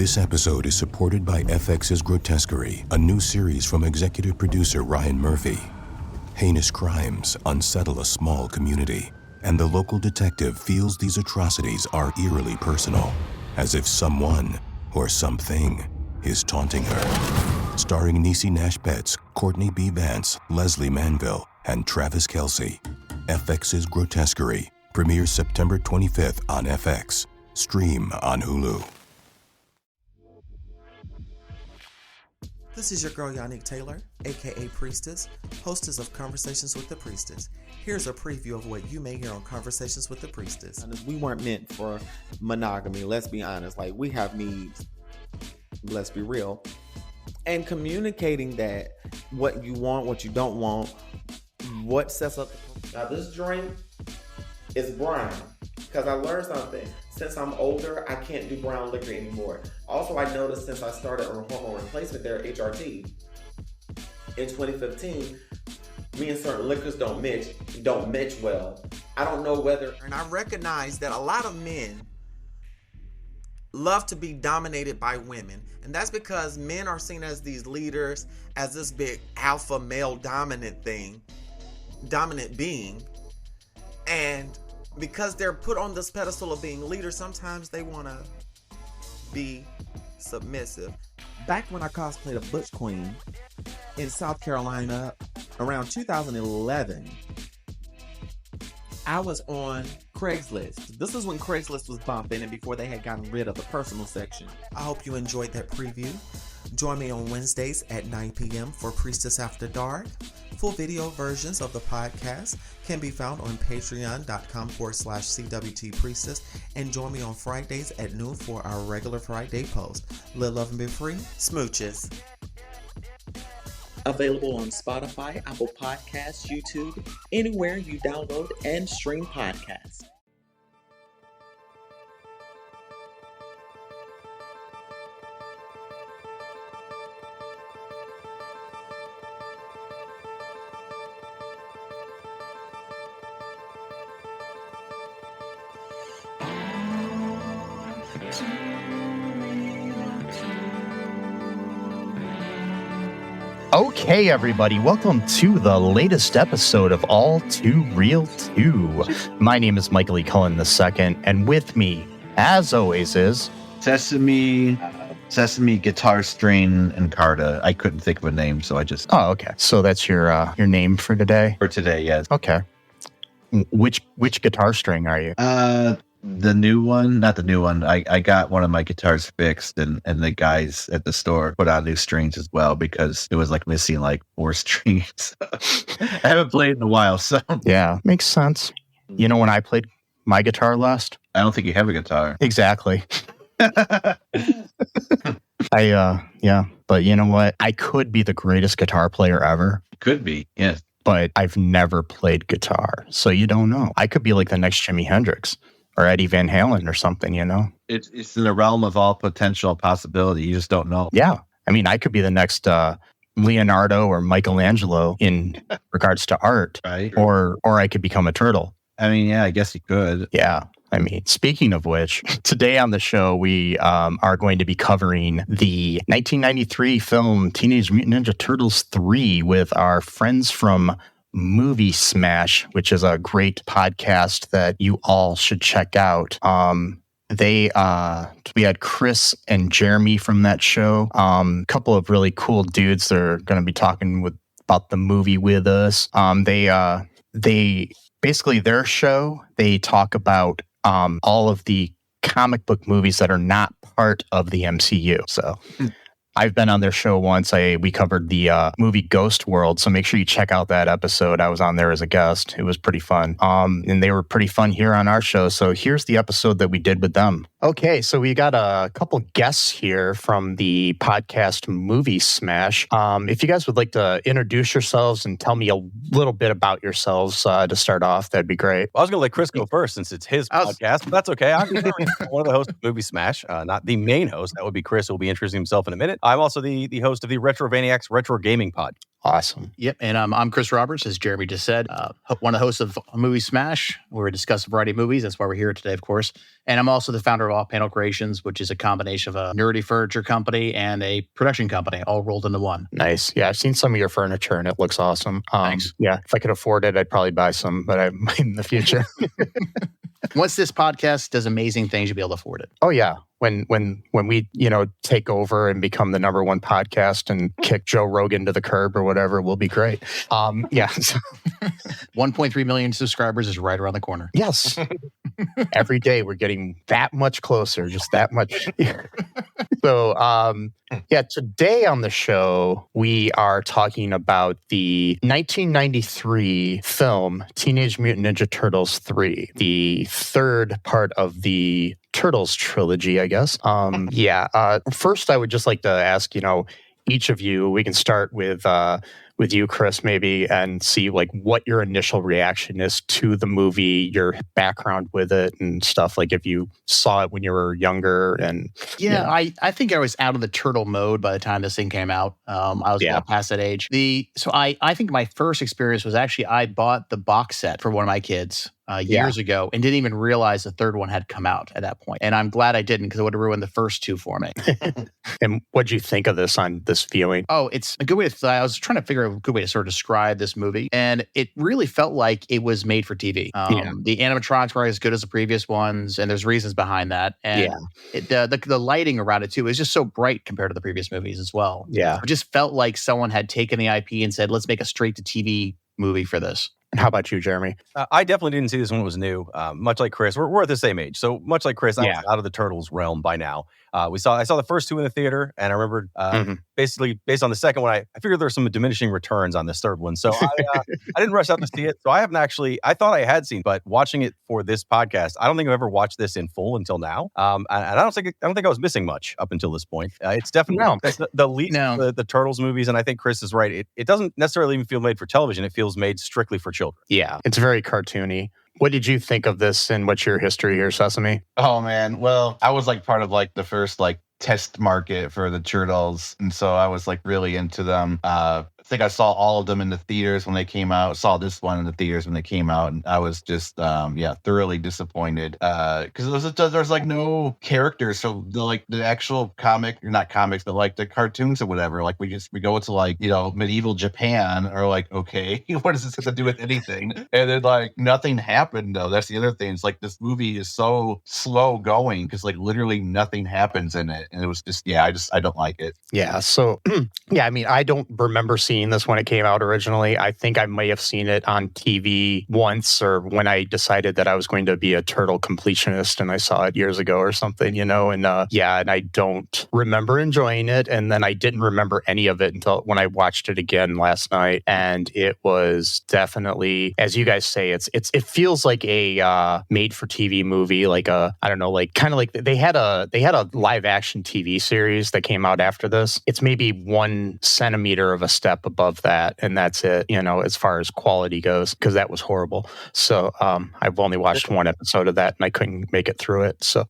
This episode is supported by FX's Grotesquerie, a new series from executive producer Ryan Murphy. Heinous crimes unsettle a small community, and the local detective feels these atrocities are eerily personal, as if someone or something is taunting her. Starring Niecy Nash-Betts, Courtney B. Vance, Leslie Manville, and Travis Kelce. FX's Grotesquerie premieres September 25th on FX. Stream on Hulu. This is your girl Yannick Taylor, aka Priestess, hostess of Conversations with the Priestess. Here's a preview of what you may hear on Conversations with the Priestess. We weren't meant for monogamy, let's be honest. Like, we have needs, let's be real. And communicating that, what you want, what you don't want, what sets up. Now this drink is brown, because I learned something. Since I'm older, I can't do brown liquor anymore. Also, I noticed since I started on hormone replacement there, HRT, in 2015, me and certain liquors don't match well. I don't know whether... And I recognize that a lot of men love to be dominated by women. And that's because men are seen as these leaders, as this big alpha male dominant being. And because they're put on this pedestal of being leaders, sometimes they want to be submissive. Back when I cosplayed a Butch Queen in South Carolina around 2011, I was on Craigslist. This is when Craigslist was bumping and before they had gotten rid of the personal section. I hope you enjoyed that preview. Join me on Wednesdays at 9 p.m. for Priestess After Dark. Full video versions of the podcast can be found on patreon.com/CWT Priestess, and join me on Fridays at noon for our regular Friday post. Live, love, and be free. Smooches. Available on Spotify, Apple Podcasts, YouTube, anywhere you download and stream podcasts. Okay, everybody, welcome to the latest episode of All Too Real 2. My name is Michael E. Cullen II, and with me, as always, is... Sesame, Guitar String, and Carta. I couldn't think of a name, so I just... Oh, okay. So that's your name for today? For today, yes. Okay. Which guitar string are you? The new one, not the new one. I got one of my guitars fixed, and the guys at the store put on new strings as well because it was like missing like 4 strings. I haven't played in a while, so yeah, makes sense. You know when I played my guitar last? I don't think you have a guitar. Exactly. Yeah, but you know what? I could be the greatest guitar player ever. Could be, yes. But I've never played guitar, so you don't know. I could be like the next Jimi Hendrix. Or Eddie Van Halen or something, you know? It's in the realm of all potential possibility. You just don't know. Yeah. I mean, I could be the next Leonardo or Michelangelo in regards to art. Right. Or I could become a turtle. I mean, yeah, I guess you could. Yeah. I mean, speaking of which, today on the show, we are going to be covering the 1993 film Teenage Mutant Ninja Turtles 3 with our friends from Movie Smash, which is a great podcast that you all should check out. We had Chris and Jeremy from that show. A couple of really cool dudes. They're going to be talking about the movie with us. They basically their show. They talk about all of the comic book movies that are not part of the MCU. So. I've been on their show once. We covered the movie Ghost World, so make sure you check out that episode. I was on there as a guest. It was pretty fun. And they were pretty fun here on our show. So here's the episode that we did with them. Okay, so we got a couple guests here from the podcast Movie Smash. If you guys would like to introduce yourselves and tell me a little bit about yourselves to start off, that'd be great. Well, I was going to let Chris go first since it's his podcast, but that's okay. I'm one of the hosts of Movie Smash, not the main host. That would be Chris, who will be introducing himself in a minute. I'm also the host of the Retrovaniacs Retro Gaming Pod. Awesome. Yep, and I'm Chris Roberts, as Jeremy just said, one of the hosts of Movie Smash, where we discuss a variety of movies. That's why we're here today, of course. And I'm also the founder of Off Panel Creations, which is a combination of a nerdy furniture company and a production company, all rolled into one. Nice. Yeah, I've seen some of your furniture, and it looks awesome. Thanks. Yeah, if I could afford it, I'd probably buy some, but I might in the future. Once this podcast does amazing things, you'll be able to afford it. Oh, yeah. When we, take over and become the number one podcast and kick Joe Rogan to the curb or whatever, we'll be great. Yeah. 1.3 million subscribers is right around the corner. Yes. Every day we're getting that much closer, just that much. So, today on the show, we are talking about the 1993 film Teenage Mutant Ninja Turtles 3, the third part of the Turtles trilogy, I guess. First, I would just like to ask, each of you, we can start with you, Chris, maybe, and see what your initial reaction is to the movie, your background with it and stuff, like if you saw it when you were younger. And I think I was out of the turtle mode by the time this thing came out. I was well past that age. I think my first experience was actually I bought the box set for one of my kids years ago and didn't even realize the third one had come out at that point. And I'm glad I didn't, because it would have ruined the first two for me. And what'd you think of this on this viewing? Oh, it's a good way to, I was trying to figure out a good way to sort of describe this movie. And it really felt like it was made for TV. The animatronics were as good as the previous ones, and there's reasons behind that. And the lighting around it too is just so bright compared to the previous movies as well. Yeah. It just felt like someone had taken the IP and said, let's make a straight to TV movie for this. And how about you, Jeremy? I definitely didn't see this when it was new. Much like Chris, we're at the same age. So much like Chris, I was out of the Turtles realm by now. I saw the first two in the theater, and I remember basically based on the second one, I figured there were some diminishing returns on this third one. So I didn't rush out to see it. So I haven't actually, I thought I had seen, but watching it for this podcast, I don't think I've ever watched this in full until now. And I don't think I was missing much up until this point. It's definitely the least the Turtles movies, and I think Chris is right. It doesn't necessarily even feel made for television. It feels made strictly for children. Yeah, it's very cartoony. What did you think of this, and what's your history here, Sesame? Oh man, well, I was part of the first test market for the Turtles, and so I was really into them. I think I saw all of them in the theaters when they came out. Saw this one in the theaters when they came out, and I was just thoroughly disappointed because there's no characters. So the actual not comics, but the cartoons or whatever. We go to medieval Japan, or okay, what does this have to do with anything? And then nothing happened though. That's the other thing. It's this movie is so slow going because literally nothing happens in it, and it was just I don't like it. Yeah. So I mean, I don't remember seeing this when it came out originally. I think I may have seen it on TV once, or when I decided that I was going to be a turtle completionist, and I saw it years ago or something, and and I don't remember enjoying it. And then I didn't remember any of it until when I watched it again last night, and it was definitely, as you guys say, it feels like a made for TV movie, they had a live action TV series that came out after this. It's maybe 1 centimeter of a step above that, and that's it, as far as quality goes, because that was horrible. So I've only watched one episode of that, and I couldn't make it through it. So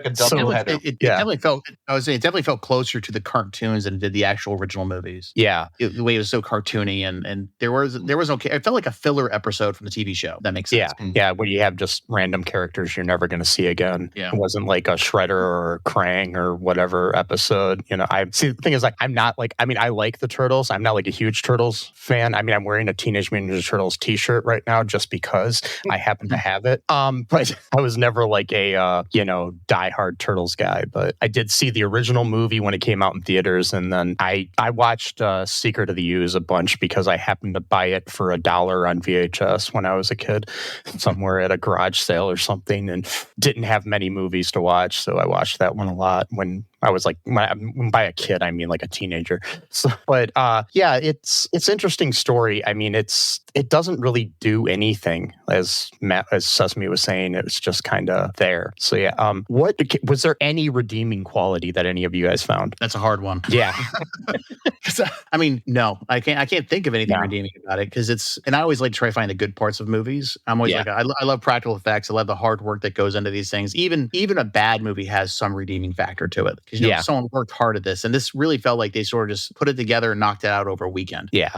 it definitely felt closer to the cartoons than it did the actual original movies. Yeah, the way it was so cartoony, and there was it felt like a filler episode from the TV show. That makes sense. Yeah, where you have just random characters you're never going to see again. Yeah. It wasn't like a Shredder or Krang or whatever episode. I see. The thing is, I'm not I like the Turtles. I'm not a huge Turtles fan. I mean, I'm wearing a Teenage Mutant Ninja Turtles t-shirt right now just because I happen to have it. But I was never a diehard Turtles guy. But I did see the original movie when it came out in theaters, and then I watched Secret of the Ooze a bunch because I happened to buy it for $1 on VHS when I was a kid, somewhere at a garage sale or something, and didn't have many movies to watch, so I watched that one a lot when I was by a kid, I mean a teenager. So, but it's interesting story. I mean, it doesn't really do anything, as Sesame was saying. It's just kind of there. So what was there any redeeming quality that any of you guys found? That's a hard one. Yeah. I mean, no, I can't think of anything redeeming about it, because and I always like to try to find the good parts of movies. I'm always I love practical effects. I love the hard work that goes into these things. Even a bad movie has some redeeming factor to it. because someone worked hard at this, and this really felt like they sort of just put it together and knocked it out over a weekend. Yeah,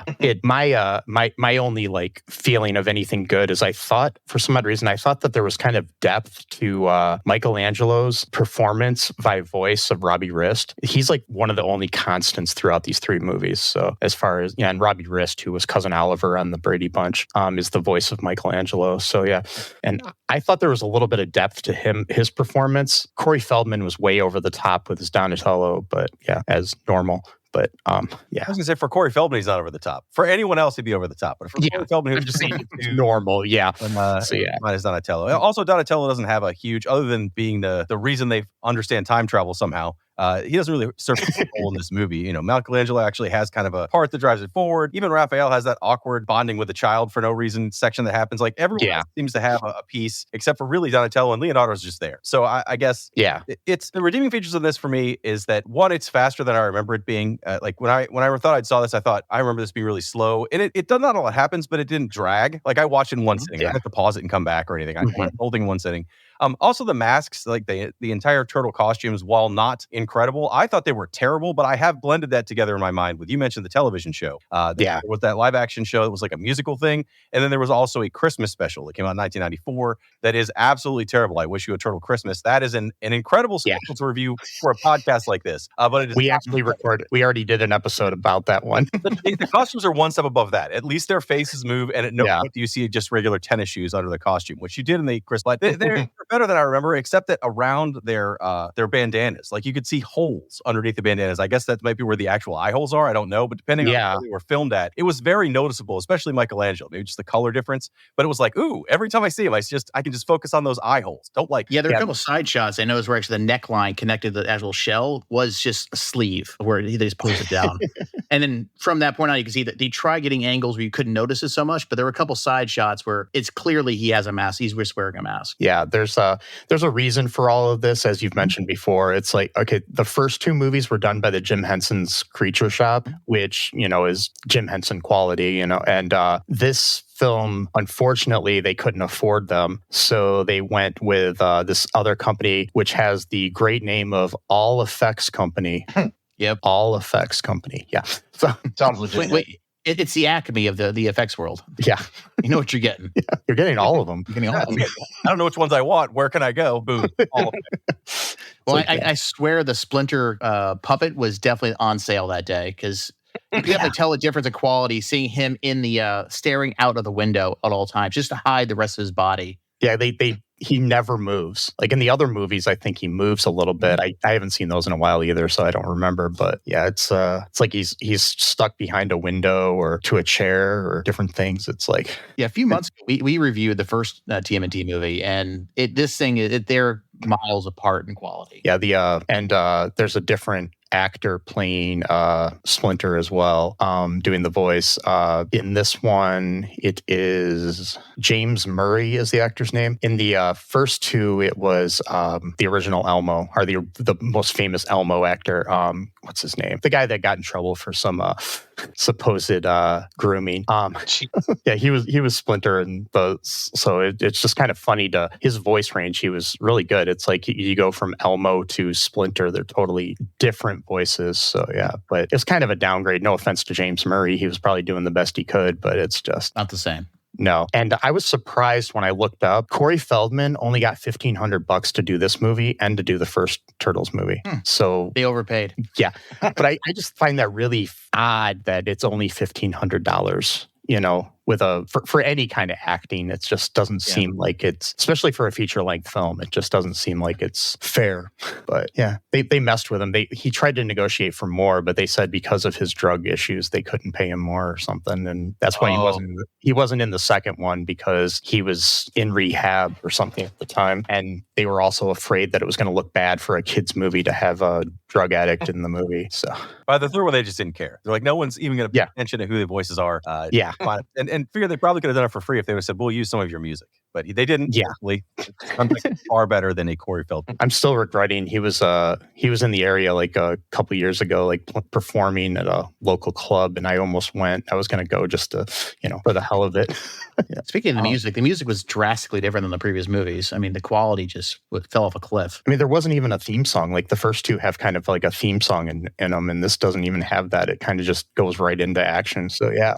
my only like feeling of anything good is I thought for some odd reason that there was kind of depth to Michelangelo's performance by voice of Robbie Rist. He's like one of the only constants throughout these three movies. So as far as and Robbie Rist, who was Cousin Oliver on the Brady Bunch, is the voice of Michelangelo. So yeah, and I thought there was a little bit of depth to his performance. Corey Feldman was way over the top with his Donatello, but yeah, as normal. But I was gonna say for Corey Feldman, he's not over the top. For anyone else, he'd be over the top. But for Corey Feldman, I'm just saying normal. Yeah. Mine is Donatello. Also, Donatello doesn't have a huge, other than being the reason they understand time travel somehow. He doesn't really serve a role in this movie. You know, Michelangelo actually has kind of a part that drives it forward. Even Raphael has that awkward bonding with a child for no reason section that happens. Like everyone else seems to have a piece, except for really Donatello, and Leonardo's just there. So I guess it's the redeeming features of this for me is that one, it's faster than I remember it being. Like when I thought I saw this, I remember this being really slow, and it does not a lot happens, but it didn't drag. Like I watched it in one sitting. I didn't have to pause it and come back or anything. I watched the whole thing in one sitting. Also, the masks, like the entire turtle costumes, while not incredible, I thought they were terrible, but I have blended that together in my mind with, you mentioned the television show. There was that live action show that was like a musical thing. And then there was also a Christmas special that came out in 1994 that is absolutely terrible. I Wish You a Turtle Christmas. That is an incredible special to review for a podcast like this. But it is we already did an episode about that one. The costumes are one step above that. At least their faces move, and at no point do you see just regular tennis shoes under the costume, which you did in the Christmas. They're better than I remember, except that around their bandanas, like you could see holes underneath the bandanas. I guess that might be where the actual eye holes are. I don't know, but depending on where they were filmed at, it was very noticeable, especially Michelangelo. Maybe just the color difference, but it was like, ooh, every time I see him, I can just focus on those eye holes. There are a couple side shots I noticed where actually the neckline connected to the actual shell was just a sleeve where they just pulls it down. And then from that point on, you can see that they try getting angles where you couldn't notice it so much, but there were a couple side shots where it's clearly he has a mask. He's just wearing a mask. Yeah, there's a reason for all of this, as you've mentioned before. It's like, okay, the first two movies were done by the Jim Henson's Creature Shop, which, is Jim Henson quality, and this film, unfortunately, they couldn't afford them. So they went with this other company, which has the great name of All Effects Company. Yep. All Effects Company. Yeah. So sounds legit. Wait. It's the acme of the effects world. Yeah. You know what you're getting. Yeah. You're getting all of them. You're getting all of them. I don't know which ones I want. Where can I go? Boom. All of them. Well, I swear the Splinter puppet was definitely on sale that day because you could definitely tell a difference in quality seeing him in the staring out of the window at all times just to hide the rest of his body. Yeah, he never moves. Like in the other movies, I think he moves a little bit. I haven't seen those in a while either, so I don't remember. But yeah, it's like he's stuck behind a window or to a chair or different things. It's like a few months ago, we reviewed the first TMNT movie, and they're miles apart in quality. Yeah, there's a different actor playing Splinter as well, doing the voice. In this one, it is James Murray is the actor's name. In the first two, it was the original Elmo, or the most famous Elmo actor. What's his name? The guy that got in trouble for some supposed grooming. Yeah, he was Splinter in those. So it's just kind of funny to his voice range. He was really good. It's like you go from Elmo to Splinter. They're totally different voices. So yeah, but it's kind of a downgrade. No offense to James Murray. He was probably doing the best he could, but it's just not the same. No. And I was surprised when I looked up, Corey Feldman only got $1,500 to do this movie and to do the first Turtles movie. So they overpaid. Yeah. But I just find that really odd that it's only $1,500, with for any kind of acting. It just doesn't seem like it's, especially for a feature-length film, it just doesn't seem like it's fair. But yeah, they messed with him. He tried to negotiate for more, but they said because of his drug issues, they couldn't pay him more or something. And that's why he wasn't in the second one, because he was in rehab or something at the time. And they were also afraid that it was going to look bad for a kid's movie to have a drug addict in the movie. So by the third one, they just didn't care. They're like, no one's even going to pay attention to who the voices are. And figure they probably could have done it for free if they would have said, we'll use some of your music. but they didn't. Yeah. Something far better than a Corey Feldman. I'm still regretting he was in the area like a couple years ago, like performing at a local club, and I almost went. I was going to go just to, for the hell of it. Yeah. Speaking of the music was drastically different than the previous movies. I mean, the quality just fell off a cliff. I mean, there wasn't even a theme song. Like the first two have kind of like a theme song in them, and this doesn't even have that. It kind of just goes right into action. So yeah.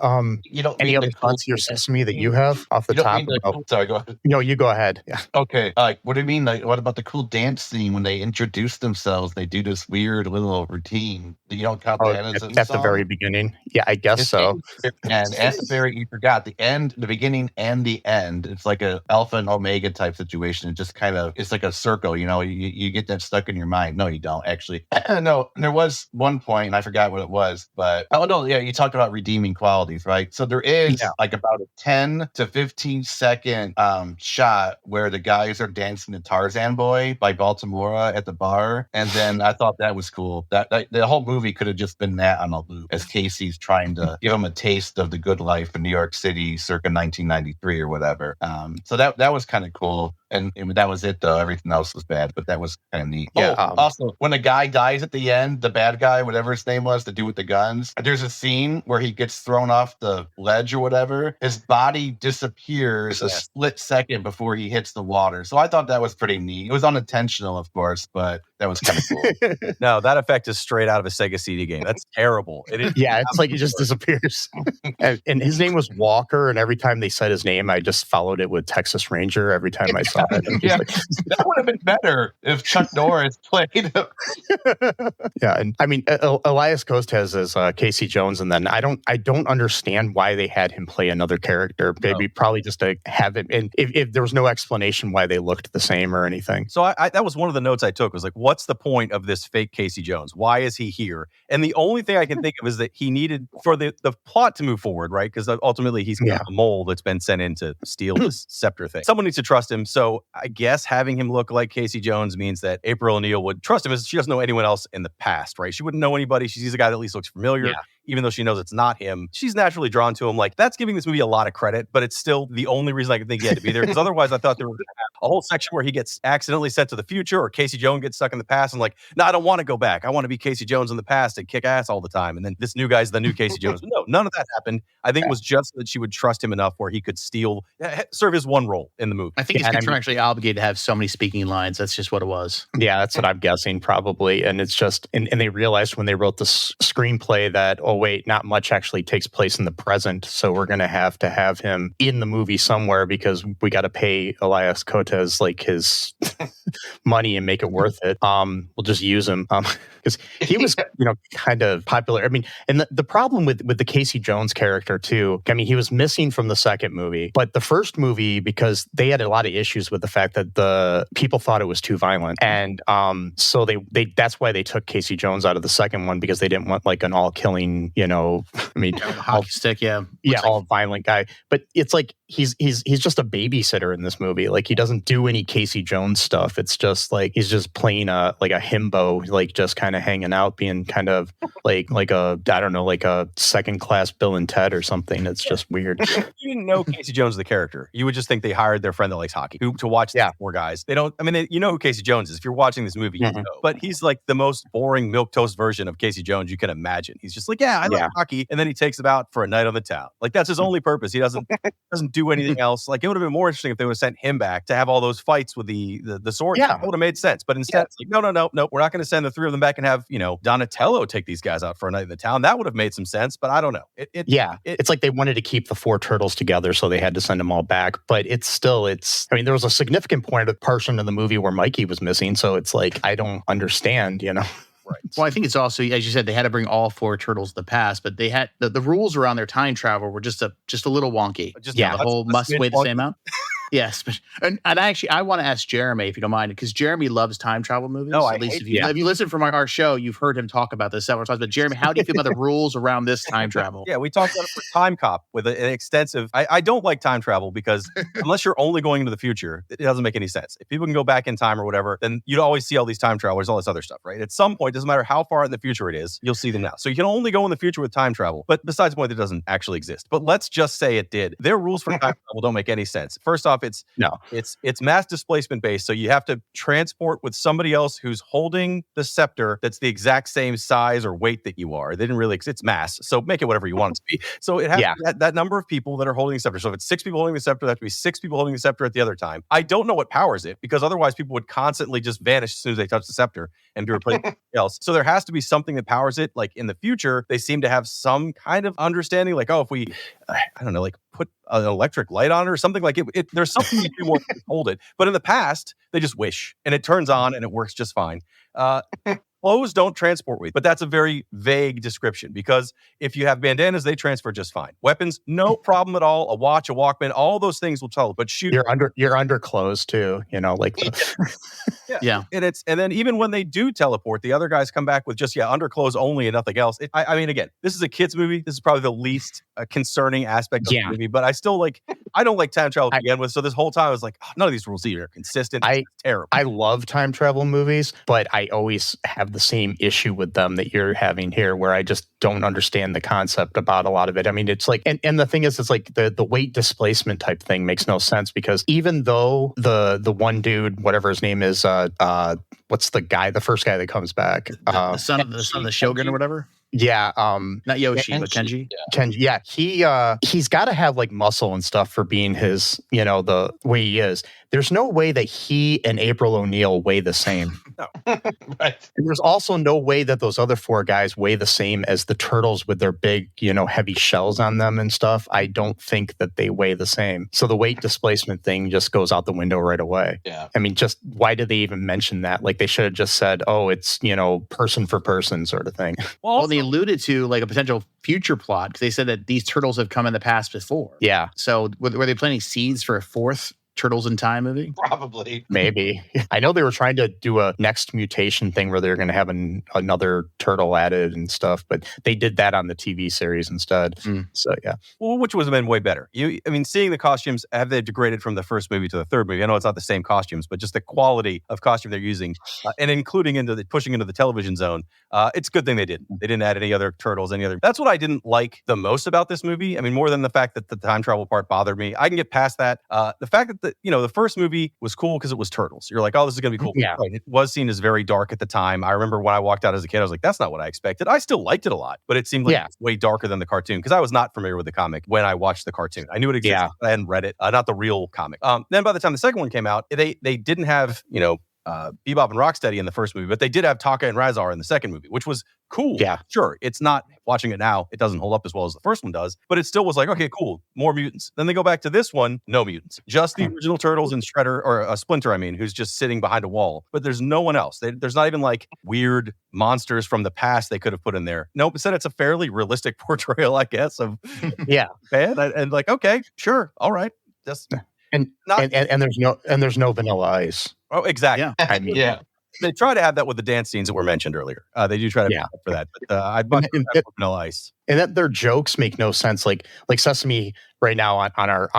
Any other thoughts here, Sesame, that you have off the top? Sorry, go ahead. No, you go ahead. Yeah. Okay. What do you mean? Like, what about the cool dance scene when they introduce themselves? They do this weird little routine. You don't count that at the very beginning. Yeah, I guess so. And at the very, you forgot the end, the beginning, and the end. It's like a alpha and omega type situation. It just kind of, it's like a circle. You get that stuck in your mind. No, you don't actually. No, there was one point, and I forgot what it was, but you talked about redeeming qualities, right? So there is like about a 10 to 15 second shot where the guys are dancing to Tarzan Boy by Baltimore at the bar, and then I thought that was cool. That the whole movie could have just been that on a loop as Casey's trying to give him a taste of the good life in New York City circa 1993 or whatever. So that was kind of cool. And that was it, though. Everything else was bad, but that was kind of neat. Yeah. Also, when a guy dies at the end, the bad guy, whatever his name was, the dude with the guns, there's a scene where he gets thrown off the ledge or whatever. His body disappears a split second before he hits the water. So I thought that was pretty neat. It was unintentional, of course, but that was kind of cool. No, that effect is straight out of a Sega CD game. That's terrible. It is. Yeah, it's like he just disappears. And his name was Walker, and every time they said his name, I just followed it with Texas Ranger every time I saw it. Yeah, that would have been better if Chuck Norris played him. Yeah, and I mean, Elias Koteas as Casey Jones, and then I don't understand why they had him play another character. Maybe probably just to have it, and if there was no explanation why they looked the same or anything. So I that was one of the notes I took, was like, what's the point of this fake Casey Jones? Why is he here? And the only thing I can think of is that he needed for the plot to move forward, right? Because ultimately he's a mole that's been sent in to steal this scepter thing. Someone needs to trust him. So I guess having him look like Casey Jones means that April O'Neil would trust him, as she doesn't know anyone else in the past, right? She wouldn't know anybody. She sees a guy that at least looks familiar. Yeah. Even though she knows it's not him, she's naturally drawn to him. Like, that's giving this movie a lot of credit, but it's still the only reason I can think he had to be there. Because otherwise, I thought there was a whole section where he gets accidentally sent to the future, or Casey Jones gets stuck in the past. And like, no, I don't want to go back. I want to be Casey Jones in the past and kick ass all the time. And then this new guy's the new Casey Jones. But no, none of that happened. I think it was just that she would trust him enough where he could serve his one role in the movie. I think he's contractually obligated to have so many speaking lines. That's just what it was. Yeah, that's what I'm guessing, probably. And it's just, and they realized when they wrote the screenplay that, oh, wait, not much actually takes place in the present, so we're going to have him in the movie somewhere because we got to pay Elias Koteas like his money and make it worth it. We'll just use him because he was kind of popular. I mean, and the problem with the Casey Jones character too, I mean, he was missing from the second movie, but the first movie, because they had a lot of issues with the fact that the people thought it was too violent, and so they that's why they took Casey Jones out of the second one, because they didn't want like an all killing, I mean, hockey stick, all violent guy. But it's like he's just a babysitter in this movie. Like, he doesn't do any Casey Jones stuff. It's just like he's just playing a himbo, like just kind of hanging out, being kind of like a, I don't know, like a second class Bill and Ted or something. It's just weird. You didn't know Casey Jones, the character. You would just think they hired their friend that likes hockey to watch these four guys. They don't. I mean, you know who Casey Jones is. If you're watching this movie, you know. But he's like the most boring milquetoast version of Casey Jones you can imagine. He's just like, I like hockey, and then he takes them out for a night on the town. Like, that's his only purpose. He doesn't do anything else. Like, it would have been more interesting if they would have sent him back to have all those fights with the sword. Yeah, that would have made sense. But instead, it's like, no, we're not going to send the three of them back and have Donatello take these guys out for a night in the town. That would have made some sense. But I don't know. It's like they wanted to keep the four turtles together, so they had to send them all back. But I mean, there was a significant portion of the movie where Mikey was missing, so it's like, I don't understand, Right. Well, I think it's also, as you said, they had to bring all four turtles to the past, but they had the rules around their time travel were just a little wonky. The whole must weigh the same amount. Yes, and I want to ask Jeremy, if you don't mind, because Jeremy loves time travel movies. No, at least if you listen from our show, you've heard him talk about this several times. But Jeremy, how do you feel about the rules around this time travel? Yeah, we talked about it for Time Cop with an extensive. I don't like time travel because unless you're only going into the future, it doesn't make any sense. If people can go back in time or whatever, then you'd always see all these time travelers, all this other stuff, right? At some point, doesn't matter how far in the future it is, you'll see them now. So you can only go in the future with time travel. But besides the point, it doesn't actually exist. But let's just say it did. Their rules for time travel don't make any sense. First off, it's mass displacement based. So you have to transport with somebody else who's holding the scepter that's the exact same size or weight that you are. They didn't really, it's mass. So make it whatever you want it to be. So it has that number of people that are holding the scepter. So if it's 6 people holding the scepter, that have to be 6 people holding the scepter at the other time. I don't know what powers it, because otherwise people would constantly just vanish as soon as they touch the scepter and be replaced with something else. So there has to be something that powers it. Like in the future, they seem to have some kind of understanding, like, oh, if we, I don't know, like put an electric light on it or something, like it there's something you do more to hold it. But in the past, they just wish and it turns on and it works just fine. Clothes don't transport with, but that's a very vague description, because if you have bandanas, they transfer just fine. Weapons, no problem at all. A watch, a Walkman, all those things will tell. But shoot, your underclothes too. You know, like yeah. And then even when they do teleport, the other guys come back with just underclothes only and nothing else. I mean, again, this is a kids movie. This is probably the least concerning aspect of the movie. But I still I don't like time travel to begin with. So this whole time I was like, oh, none of these rules either are consistent. It's terrible. I love time travel movies, but I always have the same issue with them that you're having here, where I just don't understand the concept about a lot of it. I mean, it's like, and the thing is, it's like the weight displacement type thing makes no sense, because even though the one dude, whatever his name is, what's the first guy that comes back? The son of the Shogun or whatever? Yeah, not Yoshi, but Kenji. Kenji, yeah, he's got to have like muscle and stuff for being his, the way he is. There's no way that he and April O'Neil weigh the same. No. Right. And there's also no way that those other 4 guys weigh the same as the turtles with their big, heavy shells on them and stuff. I don't think that they weigh the same. So the weight displacement thing just goes out the window right away. Yeah. I mean, just why did they even mention that? Like, they should have just said, oh, it's, person for person sort of thing. Well, they alluded to like a potential future plot, because they said that these turtles have come in the past before. Yeah. So were they planting seeds for a 4th Turtles in Time movie? Probably. Maybe. I know they were trying to do a next mutation thing where they're going to have another turtle added and stuff, but they did that on the TV series instead. So, yeah. Well, which would have been way better. Seeing the costumes, have they degraded from the first movie to the third movie? I know it's not the same costumes, but just the quality of costume they're using, and including pushing into the television zone. It's a good thing they didn't. They didn't add any other turtles, That's what I didn't like the most about this movie. I mean, more than the fact that the time travel part bothered me. I can get past that. The fact that the first movie was cool because it was turtles. You're like, oh, this is going to be cool. Yeah. Right. It was seen as very dark at the time. I remember when I walked out as a kid, I was like, that's not what I expected. I still liked it a lot, but it seemed like it's way darker than the cartoon, because I was not familiar with the comic when I watched the cartoon. I knew it existed, but I hadn't read it, not the real comic. Then by the time the second one came out, they didn't have, Bebop and Rocksteady in the first movie, but they did have Taka and Razar in the second movie, which was cool. Yeah. Sure. It's not, watching it now, it doesn't hold up as well as the first one does, but it still was like, okay, cool, more mutants. Then they go back to this one, no mutants. Just the original Turtles and Shredder, or Splinter, who's just sitting behind a wall. But there's no one else. There's not even like weird monsters from the past they could have put in there. Nope. Instead, it's a fairly realistic portrayal, I guess, of bad. And like, okay, sure, all right. Just and there's no Vanilla Ice. Oh, exactly. Yeah. They try to have that with the dance scenes that were mentioned earlier. They do try to make up for that. But I'd much prefer Vanilla Ice. And that their jokes make no sense. Like Sesame right now on our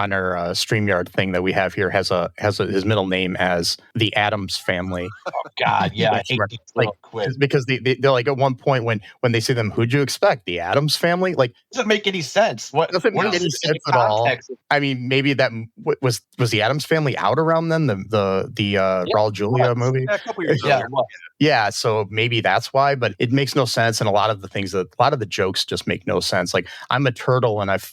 StreamYard thing that we have here has his middle name as the Addams Family. Oh God, yeah, I hate these little quips. Because they're like, at one point when they say them, who'd you expect? The Addams Family? Like, doesn't make any sense. What doesn't make any sense at all? I mean, maybe that was the Addams Family out around then, the Raul Julia movie. Yeah, a couple years earlier. Yeah, so maybe that's why, but it makes no sense, and a lot of the jokes just make no sense. Like, I'm a turtle and I've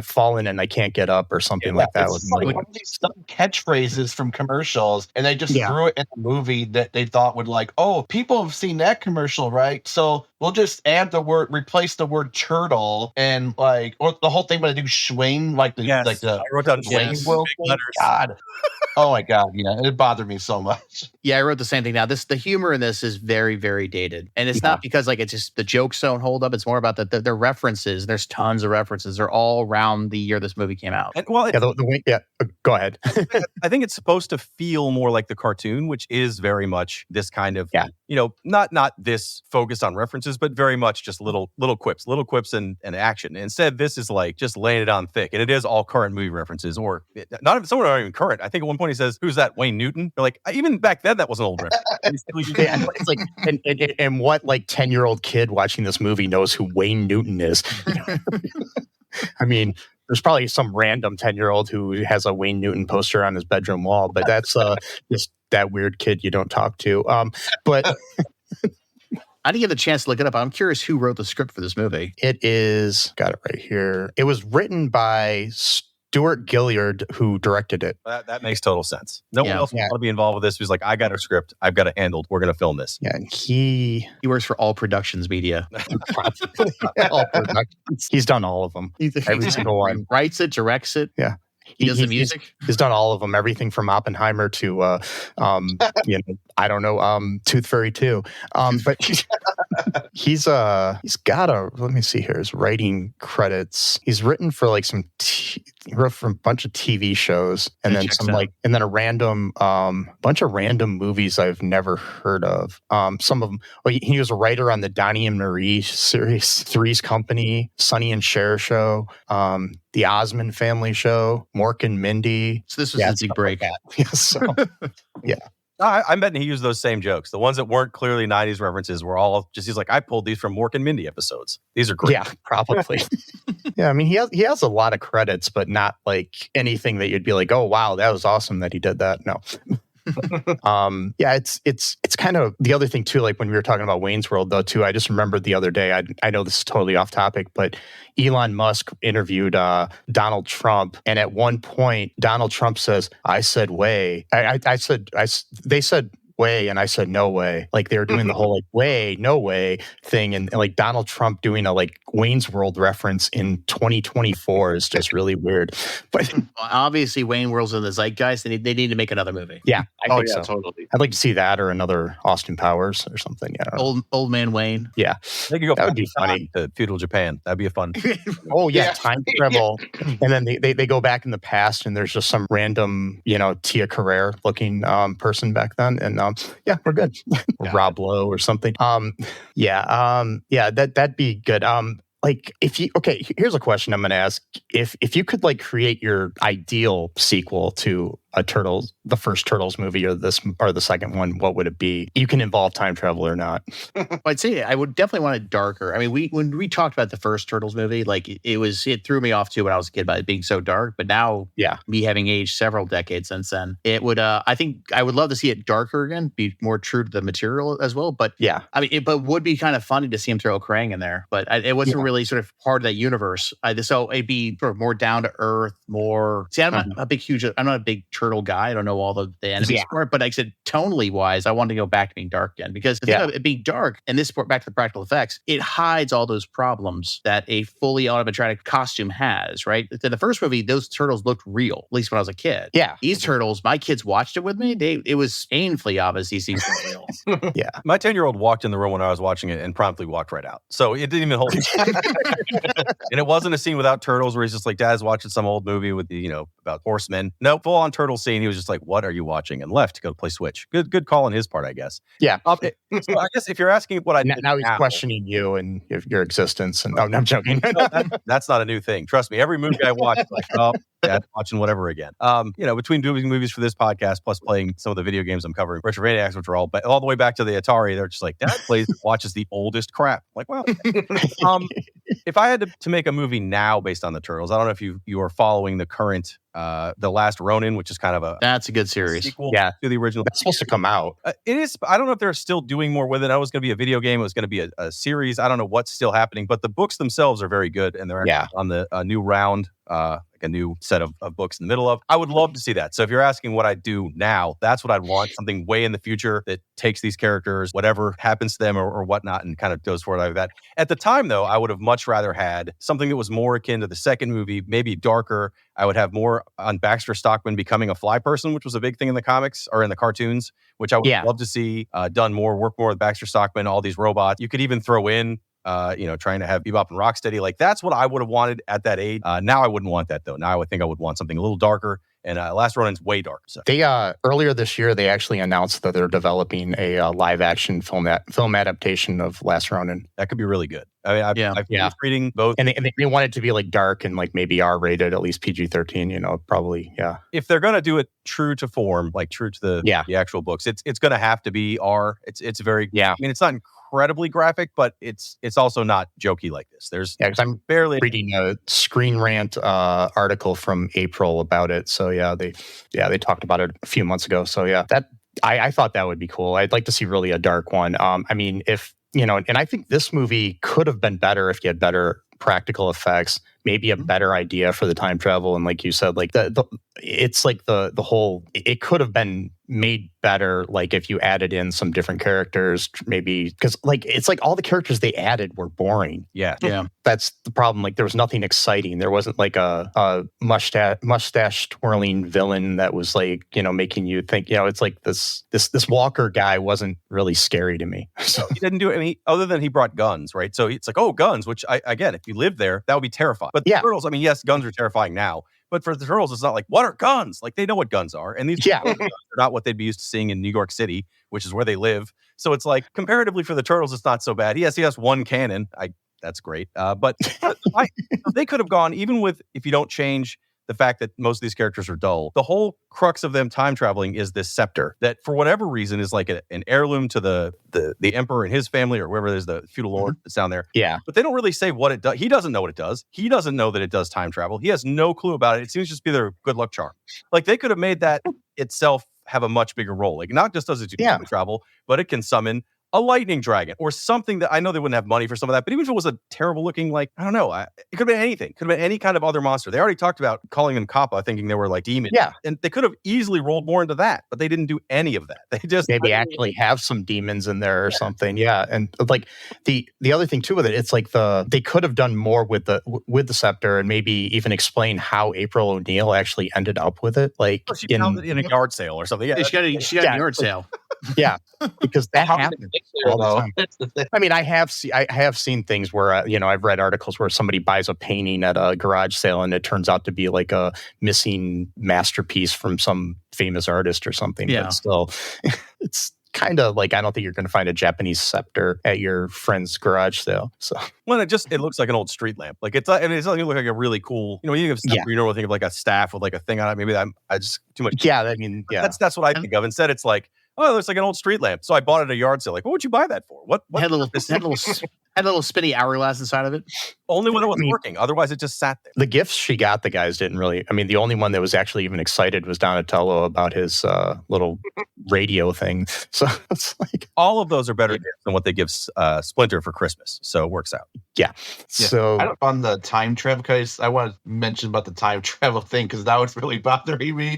fallen and I can't get up, or something like that. It's like one of these catchphrases from commercials, and they just threw it in the movie that they thought would like, oh, people have seen that commercial, right? So we'll just replace the word turtle, and like, or the whole thing when they do swing, like I wrote down swing. God. Oh my God, it bothered me so much. Yeah, I wrote the same thing. Now, the humor in this is very, very dated, and it's not because like it's just the jokes don't hold up. It's more about the references. There's tons of references. They're all around the year this movie came out. And, well, go ahead. I think it's supposed to feel more like the cartoon, which is very much this kind of, not this focused on references, but very much just little quips and action. Instead, this is like just laying it on thick, and it is all current movie references, or some are not even current. I think at one point he says, "Who's that? Wayne Newton?" They're like, even back then, that was an old reference. It's like, and what like 10-year-old kid watching this movie knows who Wayne Newton is? I mean, There's probably some random 10-year-old who has a Wayne Newton poster on his bedroom wall, but that's just that weird kid you don't talk to. But I didn't get the chance to look it up. I'm curious who wrote the script for this movie. It is, got it right here. It was written by Stuart Wilson, who directed it. That makes total sense. No one else want to be involved with this. Who's like, I got a script. I've got it handled. We're going to film this. Yeah, and he works for All Productions Media. All Productions. He's done all of them. Every single one. Writes it, directs it. Yeah. He does the music. He's done all of them. Everything from Oppenheimer to, I don't know, Tooth Fairy 2. But he's got let me see here, his writing credits. He's written for like he wrote for a bunch of TV shows and then and then a random, bunch of random movies I've never heard of. Some of them, he was a writer on the Donnie and Marie series, Three's Company, Sonny and Cher show, the Osmond Family Show, Mork and Mindy. So this was his big break. Yeah. I bet he used those same jokes. The ones that weren't clearly 90s references were all just, he's like, I pulled these from Mork and Mindy episodes. These are great. Yeah, probably. Yeah, I mean, he has a lot of credits, but not like anything that you'd be like, oh, wow, that was awesome that he did that. No. It's kind of the other thing too, like when we were talking about Wayne's World though too, I just remembered the other day, I know this is totally off topic, but Elon Musk interviewed Donald Trump, and at one point Donald Trump says, I said way. They said way, and I said no way. Like they were doing the whole like way, no way thing, and like Donald Trump doing a like Wayne's World reference in 2024 is just really weird. But obviously Wayne World's in the zeitgeist, and they need to make another movie. Yeah, I think so. Totally. I'd like to see that or another Austin Powers or something. Yeah, old man Wayne. Yeah, they could go. That would be funny. To feudal Japan. That'd be a fun. Oh yeah, time travel, and then they go back in the past, and there's just some random Tia Carrere looking person back then, and yeah, we're good. Rob Lowe or something. That'd be good. Like if you here's a question I'm going to ask: if you could like create your ideal sequel to the first Turtles movie or the second one, what would it be? You can involve time travel or not. I'd say I would definitely want it darker. I mean, when we talked about the first Turtles movie, like it threw me off too when I was a kid by it being so dark. But now, me having aged several decades since then, it would. I think I would love to see it darker again, be more true to the material as well. But I mean, it would be kind of funny to see him throw a Krang in there. But it wasn't really sort of part of that universe. So it'd be sort of more down to earth, more. See, I'm not a big turtle guy. I don't know all the enemies for it, but like I said, tonally wise, I wanted to go back to being dark again, because the thing of it being dark, and this back to the practical effects, it hides all those problems that a fully animatronic costume has, right? In the first movie, those turtles looked real, at least when I was a kid. Yeah. These turtles, my kids watched it with me. It was painfully obvious these things were real. Yeah. My 10-year-old walked in the room when I was watching it and promptly walked right out. So it didn't even hold. And it wasn't a scene without turtles where he's just like, Dad's watching some old movie with about horsemen. No, full on turtle scene. He was just like, what are you watching? And left to go play Switch. Good call on his part, I guess. Yeah. So I guess if you're asking what I now he's questioning you and your existence. And I'm joking. That's not a new thing. Trust me. Every movie I watch, like, Dad's watching whatever again. Between doing movies for this podcast plus playing some of the video games I'm covering, Retro Maniacs, which are all the way back to the Atari, they're just like, Dad watches the oldest crap. I'm like, well, if I had to make a movie now based on the Turtles, I don't know if you are following the current The Last Ronin, which is kind of that's a good series. Sequel to the original. That's supposed to come out. It is. I don't know if they're still doing more with it. I was going to be a video game. It was going to be a series. I don't know what's still happening, but the books themselves are very good, and they're on the new round. Like a new set of books in the middle of. I would love to see that. So if you're asking what I'd do now, that's what I'd want. Something way in the future that takes these characters, whatever happens to them or whatnot, and kind of goes forward like that. At the time, though, I would have much rather had something that was more akin to the second movie, maybe darker. I would have more on Baxter Stockman becoming a fly person, which was a big thing in the comics or in the cartoons, which I would love to see done more, work more with Baxter Stockman, all these robots. You could even throw in trying to have Bebop and Rocksteady. Like, that's what I would have wanted at that age. Now I wouldn't want that, though. Now I think I would want something a little darker, and Last Ronin's way dark. So. They earlier this year, they actually announced that they're developing a live-action film adaptation of Last Ronin. That could be really good. I mean, I've finished reading both. And they want it to be like dark and like maybe R-rated, at least PG-13, probably, yeah. If they're going to do it true to form, like true to the actual books, it's going to have to be R. It's very, I mean, it's not incredibly graphic, but it's also not jokey like this. Because I'm barely reading a Screen Rant article from April about it. So they talked about it a few months ago. So I thought that would be cool. I'd like to see really a dark one. I mean, if and I think this movie could have been better if you had better practical effects, maybe a better idea for the time travel, and like you said, like it's like the whole, it could have been made better, like if you added in some different characters, maybe, because like it's like all the characters they added were boring. Yeah That's the problem. Like there was nothing exciting. There wasn't like a mustache twirling villain that was like making you think. It's like this Walker guy wasn't really scary to me. So he didn't do any other than he brought guns, right? So it's like, oh, guns, which again, if you lived there, that would be terrifying. But the Turtles, I mean, yes, guns are terrifying now. But for the Turtles, it's not like, what are guns? Like, they know what guns are. And these guns are not what they'd be used to seeing in New York City, which is where they live. So it's like, comparatively for the Turtles, it's not so bad. Yes, he has one cannon. That's great. But they could have gone, even with, if you don't change the fact that most of these characters are dull, the whole crux of them time traveling is this scepter that, for whatever reason, is like an heirloom to the emperor and his family, or whoever there's the feudal lord that's down there. Yeah. But they don't really say what it does. He doesn't know what it does. He doesn't know that it does time travel. He has no clue about it. It seems to just be their good luck charm. Like, they could have made that itself have a much bigger role. Like, not just does it do time travel, but it can summon a lightning dragon or something that, I know they wouldn't have money for some of that, but even if it was a terrible looking, like, I don't know, it could have been anything. Could have been any kind of other monster. They already talked about calling them Kappa, thinking they were like demons. Yeah. And they could have easily rolled more into that, but they didn't do any of that. They just maybe actually have some demons in there or something. Yeah. And like the other thing too with it, it's like they could have done more with the scepter, and maybe even explain how April O'Neil actually ended up with it. Like, she found it in a yard sale or something. Yeah, she got a yard sale. Yeah, because that happens all the time. I mean, I have seen things where I've read articles where somebody buys a painting at a garage sale and it turns out to be like a missing masterpiece from some famous artist or something. Yeah. But still, it's kind of like, I don't think you're going to find a Japanese scepter at your friend's garage sale. So, well, it looks like an old street lamp. Like, it's not. I mean, it's not going to look like a really cool. You think of stuff, you normally think of like a staff with like a thing on it. Maybe I just too much. Yeah, I mean, yeah. That's what I think of. Instead, it's like, oh, it looks like an old street lamp. So I bought it at a yard sale. Like, what would you buy that for? What had a little spinny hourglass inside of it. Only when it was working. Otherwise, it just sat there. The gifts she got, the guys didn't really. I mean, the only one that was actually even excited was Donatello about his little radio thing. So it's like, all of those are better gifts than what they give Splinter for Christmas. So it works out. Yeah. So on the time travel case, I want to mention about the time travel thing, because that was really bothering me.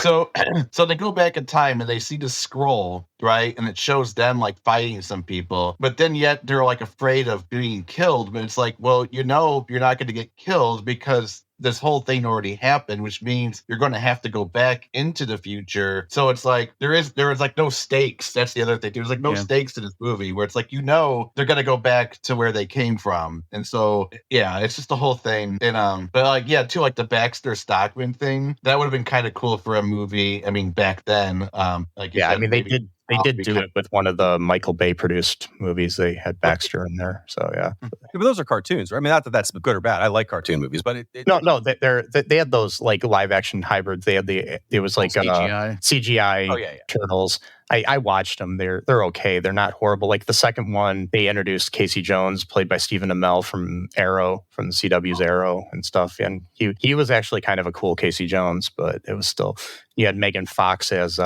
So they go back in time and they see the scroll, right? And it shows them like fighting some people, but then yet they're like afraid of being killed. But it's like, well, you're not going to get killed because this whole thing already happened, which means you're going to have to go back into the future. So it's like there is like no stakes. That's the other thing. There's like no stakes to this movie, where it's like, they're going to go back to where they came from. And so, yeah, it's just the whole thing. And but like, yeah, too, like the Baxter Stockman thing, that would have been kind of cool for a movie. I mean, back then, like, yeah, I mean, they did do it with one of the Michael Bay produced movies. They had Baxter in there. So yeah. But those are cartoons, right? I mean, not that that's good or bad. I like cartoon movies, but no, they had those like live action hybrids. They had it was like CGI turtles. I watched them. They're okay. They're not horrible. Like the second one, they introduced Casey Jones, played by Stephen Amell from Arrow, from the CW's Arrow and stuff. And he was actually kind of a cool Casey Jones, but it was still, you had Megan Fox as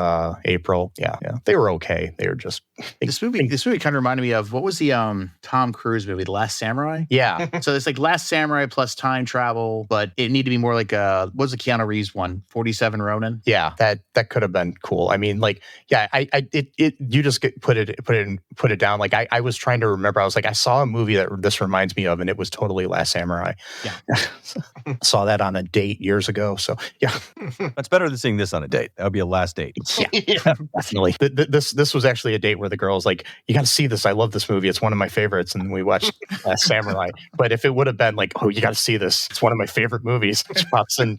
April. Yeah. They were okay. They were just this movie kind of reminded me of, what was the Tom Cruise movie, The Last Samurai? Yeah. So it's like Last Samurai plus time travel, but it needed to be more like what was the Keanu Reeves one? 47 Ronin? Yeah, that could have been cool. I mean, like, yeah, you just put it down. Like I was trying to remember. I was like, I saw a movie that this reminds me of, and it was totally Last Samurai. Yeah. Saw that on a date years ago. So yeah. That's better than seeing this on a date. That would be a last date. Yeah, definitely. This was actually a date where the girl's like, you got to see this. I love this movie. It's one of my favorites. And we watched Last Samurai. But if it would have been like, oh, you got to see this. It's one of my favorite movies. It pops in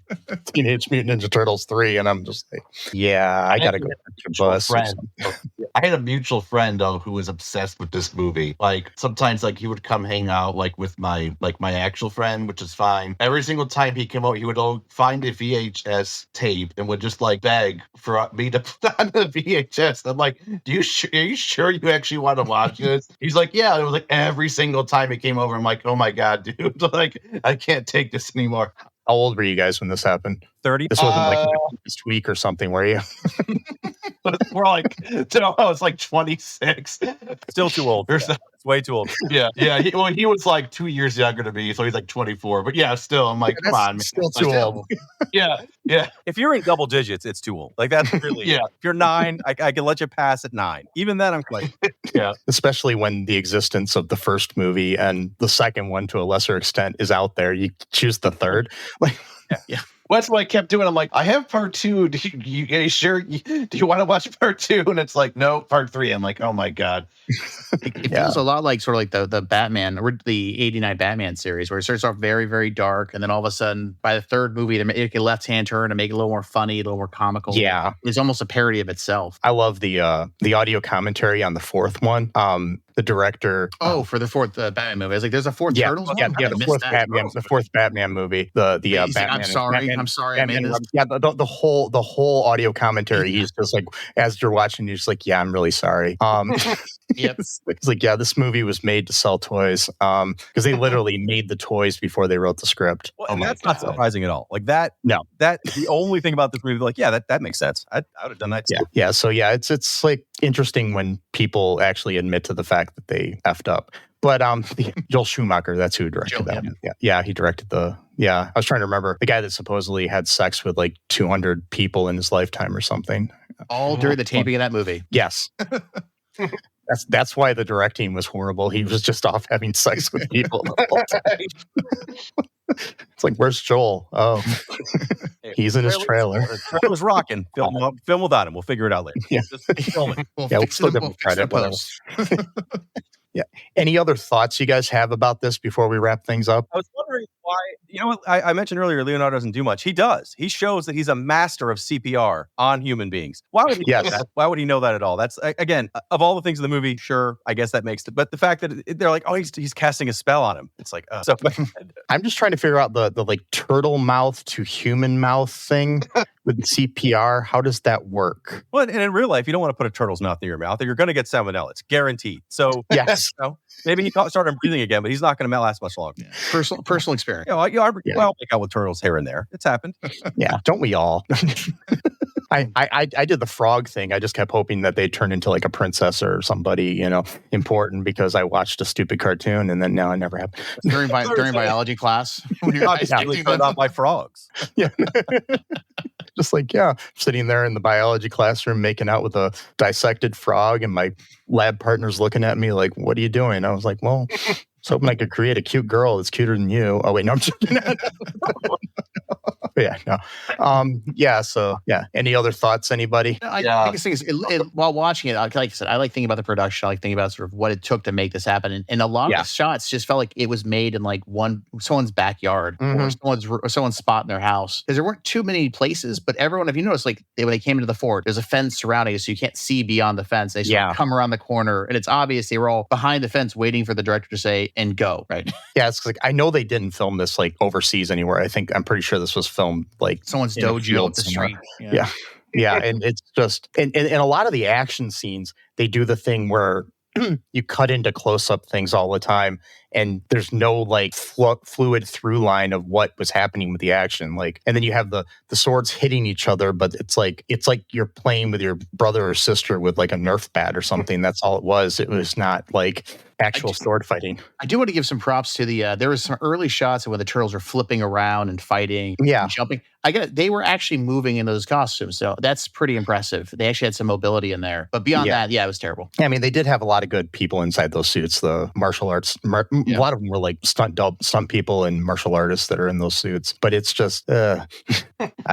Teenage Mutant Ninja Turtles 3. And I'm just like, yeah, I got to go to the bus. I had a mutual friend though who was obsessed with this movie. Like sometimes like he would come hang out like with my actual friend, which is fine. Every single time he came out, he would find a VHS tape and would just like beg for me to put on the VHS. I'm like, are you sure you actually want to watch this? He's like, yeah. It was like every single time he came over, I'm like, oh my God, dude. Like, I can't take this anymore. How old were you guys when this happened? 30? This wasn't like this week or something, were you? We're like, no, it's like 26. Still too old. It's way too old. Yeah. He was like 2 years younger than me, so he's like 24. But yeah, still, I'm like, come on, man. Still too old. Yeah. If you're in double digits, it's too old. Like that's really. Yeah. If you're 9, I can let you pass at 9. Even then, I'm like, yeah. Especially when the existence of the first movie and the second one, to a lesser extent, is out there. You choose the third. Like, yeah. Well, that's what I kept doing. I'm like, I have part 2. Do you sure? Do you want to watch part 2? And it's like, no, part 3. I'm like, oh my God. It feels a lot like sort of like the Batman or the 89 Batman series, where it starts off very, very dark. And then all of a sudden, by the third movie, they make a left-hand turn to make it a little more funny, a little more comical. Yeah. It's almost a parody of itself. I love the audio commentary on the fourth one. The director. For the fourth Batman movie. I was like, there's a fourth Turtles one? Yeah, the fourth Batman movie. The Batman. I'm sorry. Batman, the whole audio commentary. He's just like, as you're watching, you're just like, yeah, I'm really sorry. Yep. It's like, yeah, this movie was made to sell toys. Because they literally made the toys before they wrote the script. Well, that's not surprising at all. Like that. No, that's the only thing about this movie. Like, yeah, that makes sense. I would have done that too. Yeah. So yeah, it's like interesting when people actually admit to the fact that they effed up. But Joel Schumacher, that's who directed that. Yeah, he directed I was trying to remember the guy that supposedly had sex with like 200 people in his lifetime or something. All during the taping of that movie. Yes. That's why the directing was horrible. He was just off having sex with people the whole time. It's like, where's Joel? Oh, he's in his trailer. It was rocking. Film without him. We'll figure it out later. Yeah. Just film it. We'll still give him credit. Yeah. Any other thoughts you guys have about this before we wrap things up? I was wondering why, I mentioned earlier, Leonardo doesn't do much. He does. He shows that he's a master of CPR on human beings. Why would he know that? Why would he know that at all? That's, again, of all the things in the movie, sure, I guess that makes it. But the fact that they're like, oh, he's casting a spell on him. It's like, so. I'm just trying to figure out the like turtle mouth to human mouth thing with CPR. How does that work? Well, and in real life, you don't want to put a turtle's mouth in your mouth, or you're going to get salmonella. It's guaranteed. So, yes. Maybe he started breathing again, but he's not going to last much longer. Yeah. Personal experience. I'll make out with turtles here and there. It's happened. Yeah, don't we all? I did the frog thing. I just kept hoping that they'd turn into like a princess or somebody, important, because I watched a stupid cartoon, and then now it never happened. During biology class, when you're turned on by frogs. Yeah. Just like, sitting there in the biology classroom making out with a dissected frog, and my lab partner's looking at me like, what are you doing? I was like, well, I was hoping I could create a cute girl that's cuter than you. Oh, wait, no, I'm just kidding. Any other thoughts, anybody? I think it's while watching it, like I said, I like thinking about the production. I like thinking about sort of what it took to make this happen. And a lot of the shots just felt like it was made in like someone's backyard or someone's spot in their house. Because there weren't too many places, but everyone, if you notice, like when they came into the fort, there's a fence surrounding it, so you can't see beyond the fence. They sort of come around the corner, and it's obvious they were all behind the fence waiting for the director to say, and go, right? Yeah, it's like, I know they didn't film this like overseas anywhere. I'm pretty sure this was filmed like someone's dojo up the street. Yeah. And it's just, and a lot of the action scenes, they do the thing where you cut into close-up things all the time, and there's no like fluid through line of what was happening with the action. Like, and then you have the swords hitting each other, but it's like you're playing with your brother or sister with like a Nerf bat or something. That's all it was. It was not like actual sword fighting. I do want to give some props to there was some early shots of when the turtles were flipping around and fighting, and jumping. They were actually moving in those costumes, so that's pretty impressive. They actually had some mobility in there, but beyond that, it was terrible. Yeah, I mean, they did have a lot of good people inside those suits. The martial arts, a lot of them were like stunt people and martial artists that are in those suits. But it's just, I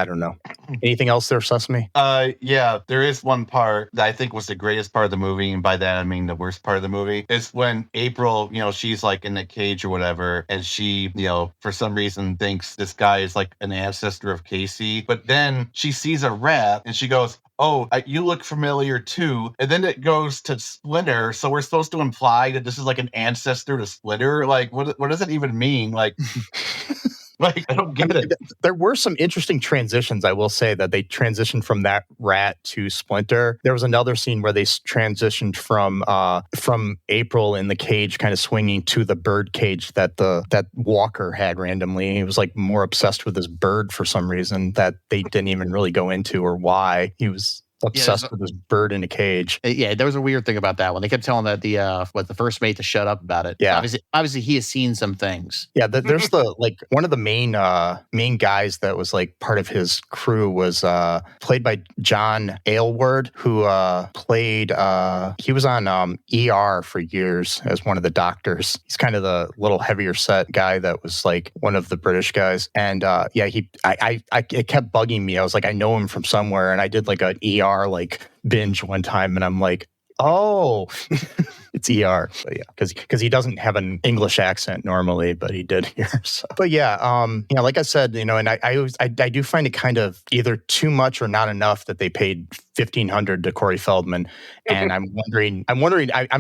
I don't know. Anything else there, Sesame? Yeah, there is one part that I think was the greatest part of the movie, and by that I mean the worst part of the movie. Is when April, she's like in the cage or whatever, and she, for some reason thinks this guy is like an ancestor of Casey, but then she sees a rat and she goes, "Oh, you look familiar too." And then it goes to Splinter. So we're supposed to imply that this is like an ancestor to Splinter. Like, what does it even mean? Like, like, I don't get it. There were some interesting transitions, I will say, that they transitioned from that rat to Splinter. There was another scene where they transitioned from April in the cage kind of swinging to the bird cage that Walker had randomly. He was like more obsessed with this bird for some reason that they didn't even really go into or why. He was obsessed with this bird in a cage. Yeah, there was a weird thing about that one. They kept telling the first mate to shut up about it. Yeah, obviously he has seen some things. Yeah, there's one of the main guys that was like part of his crew was played by John Aylward, who played he was on ER for years as one of the doctors. He's kind of the little heavier set guy that was like one of the British guys. And it kept bugging me. I was like, I know him from somewhere, and I did like an ER like binge one time, and I'm like, oh, it's ER. But yeah, because he doesn't have an English accent normally, but he did here. So. But yeah, like I said, and I do find it kind of either too much or not enough that they paid $1,500 to Corey Feldman, and I'm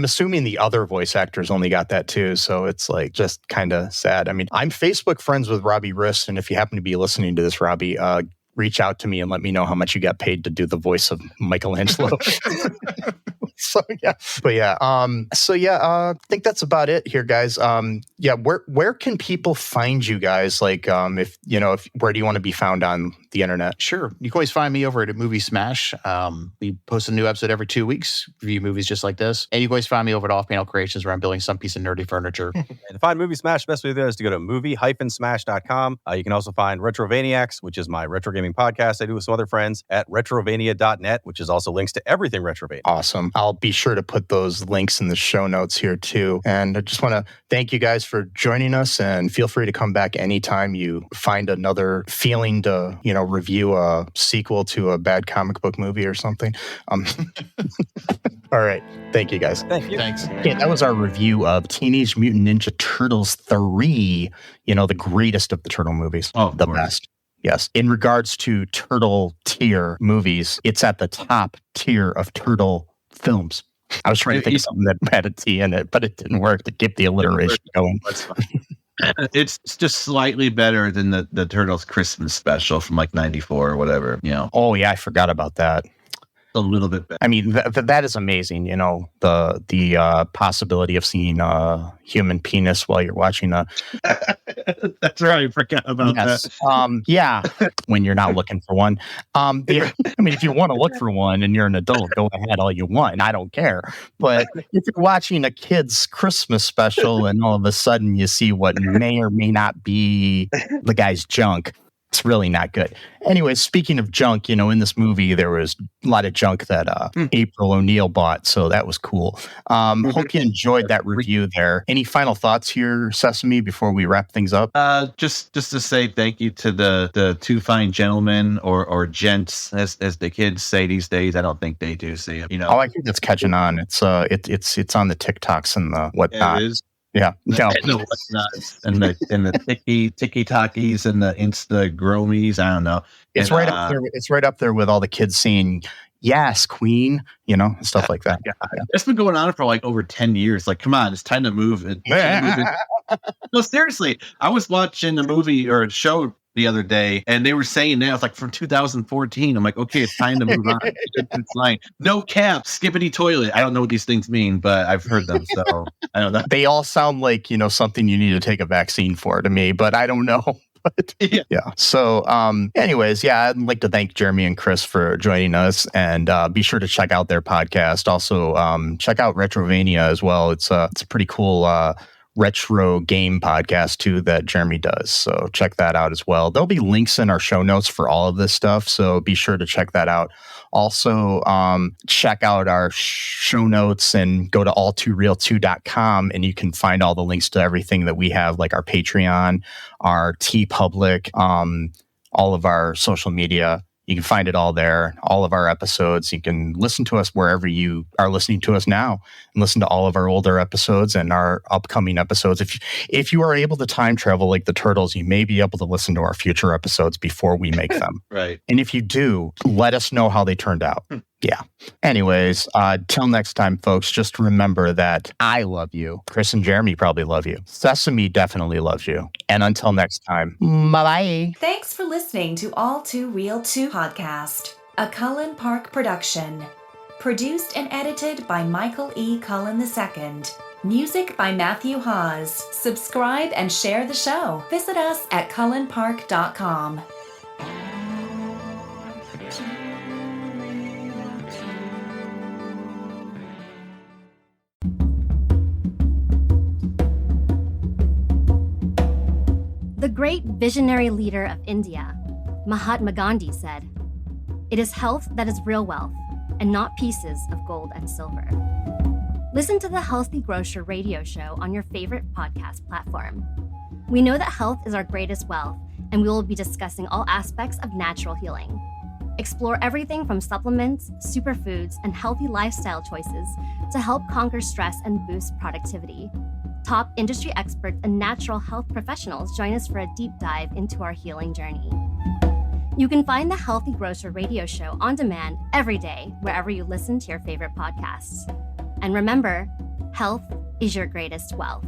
assuming the other voice actors only got that too. So it's like just kind of sad. I mean, I'm Facebook friends with Robbie Rist, and if you happen to be listening to this, Robbie, reach out to me and let me know how much you got paid to do the voice of Michelangelo. I think that's about it here, guys. Where can people find you guys? Like, where do you want to be found on the internet? Sure. You can always find me over at Movie Smash. We post a new episode every 2 weeks, review movies just like this. And you can always find me over at Off Panel Creations, where I'm building some piece of nerdy furniture. And to find Movie Smash, the best way there is to go to movie-smash.com. You can also find Retrovaniacs, which is my retro gaming podcast I do with some other friends, at retrovania.net, which is also links to everything Retrovania. Awesome. I'll be sure to put those links in the show notes here too. And I just want to thank you guys for joining us, and feel free to come back anytime you find another feeling to, review a sequel to a bad comic book movie or something. All right. Thank you guys. Thank you. Thanks. Okay, that was our review of Teenage Mutant Ninja Turtles 3, the greatest of the turtle movies. Oh, the best. Yes. In regards to turtle tier movies, it's at the top tier of turtle films. I was trying to think of something that had a T in it, but it didn't work to keep the alliteration going. That's fine. It's just slightly better than the Turtles Christmas special from like 94 or whatever, Oh, yeah, I forgot about that. A little bit better. I mean, that is amazing, the possibility of seeing a human penis while you're watching a... That's right, I forgot about that. Yeah, when you're not looking for one. I mean, if you want to look for one and you're an adult, go ahead all you want, and I don't care. But if you're watching a kid's Christmas special and all of a sudden you see what may or may not be the guy's junk, it's really not good. Anyway, speaking of junk, in this movie, there was a lot of junk that April O'Neil bought, so that was cool. Hope you enjoyed that review there. Any final thoughts here, Sesame, before we wrap things up? Just to say thank you to the two fine gentlemen or gents, as the kids say these days. I don't think they do say it. Oh, I think it's catching on. It's on the TikToks and the whatnot. It is. Yeah, no. and the tiki-takis and the Instagromies. I don't know. It's right up there. It's right up there with all the kids saying "Yes, Queen," stuff like that. Yeah. It's been going on for like over 10 years. Like, come on, it's time to move. No, seriously, I was watching a movie or a show the other day, and they were saying that it's like from 2014. I'm like, okay, it's time to move on. It's fine. No cap, skippity toilet. I don't know what these things mean, but I've heard them, so I don't know. They all sound like something you need to take a vaccine for to me, but I don't know. But yeah. So, anyways, I'd like to thank Jeremy and Chris for joining us, and be sure to check out their podcast. Also, check out Retrovania as well. It's a pretty cool retro game podcast too that Jeremy does. So check that out as well. There'll be links in our show notes for all of this stuff, so be sure to check that out. Also, check out our show notes and go to all2real2.com, and you can find all the links to everything that we have, like our Patreon, our TeePublic, all of our social media. You can find it all there, all of our episodes. You can listen to us wherever you are listening to us now, and listen to all of our older episodes and our upcoming episodes. If you are able to time travel like the Turtles, you may be able to listen to our future episodes before we make them. Right. And if you do, let us know how they turned out. Yeah. Anyways, till next time, folks, just remember that I love you. Chris and Jeremy probably love you. Sesame definitely loves you. And until next time, bye-bye. Thanks for listening to All Too Real 2 podcast, a Cullen Park production. Produced and edited by Michael E. Cullen II. Music by Matthew Haas. Subscribe and share the show. Visit us at cullenpark.com. The great visionary leader of India, Mahatma Gandhi, said, "It is health that is real wealth, and not pieces of gold and silver." Listen to the Healthy Grocer radio show on your favorite podcast platform. We know that health is our greatest wealth, and we will be discussing all aspects of natural healing. Explore everything from supplements, superfoods, and healthy lifestyle choices to help conquer stress and boost productivity. Top industry experts and natural health professionals join us for a deep dive into our healing journey. You can find the Healthy Grocer radio show on demand every day, wherever you listen to your favorite podcasts. And remember, health is your greatest wealth.